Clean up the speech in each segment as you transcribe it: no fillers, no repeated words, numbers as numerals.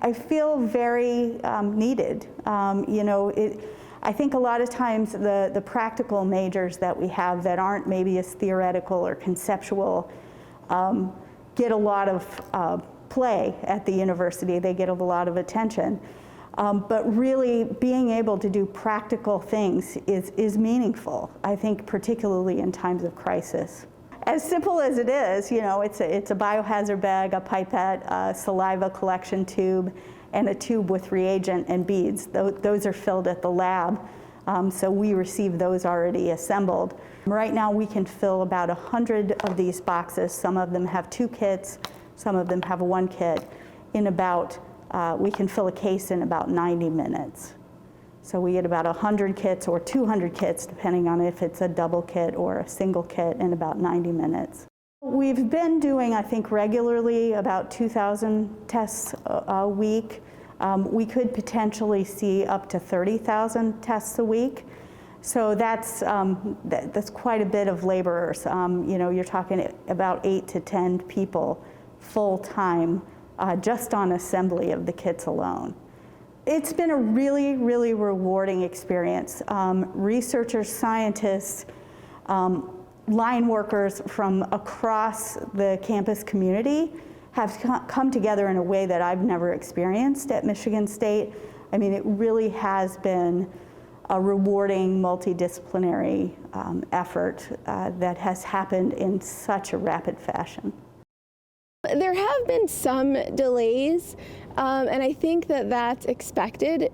I feel very needed. I think a lot of times the practical majors that we have that aren't maybe as theoretical or conceptual get a lot of play at the university. They get a lot of attention. But really being able to do practical things is meaningful, I think, particularly in times of crisis. As simple as it is, it's a biohazard bag, a pipette, a saliva collection tube, and a tube with reagent and beads. Those are filled at the lab, so we receive those already assembled. Right now we can fill about 100 of these boxes. Some of them have 2 kits, some of them have 1 kit. We can fill a case in about 90 minutes. So we get about 100 kits or 200 kits, depending on if it's a double kit or a single kit, in about 90 minutes. We've been doing, I think, regularly about 2,000 tests a week. We could potentially see up to 30,000 tests a week. So that's quite a bit of laborers. You're talking about 8 to 10 people full-time just on assembly of the kits alone. It's been a really, really rewarding experience. Researchers, scientists, line workers from across the campus community have come together in a way that I've never experienced at Michigan State. I mean, it really has been a rewarding multidisciplinary effort that has happened in such a rapid fashion. There have been some delays, and I think that that's expected.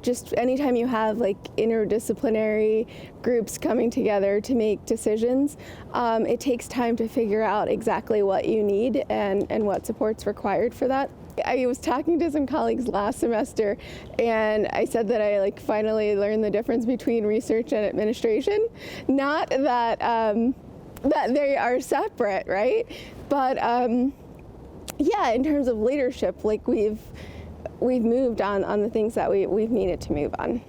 Just anytime you have interdisciplinary groups coming together to make decisions, it takes time to figure out exactly what you need and what support's required for that. I was talking to some colleagues last semester, and I said that I finally learned the difference between research and administration. Not that that they are separate, right? But yeah, in terms of leadership, we've moved on the things that we've needed to move on.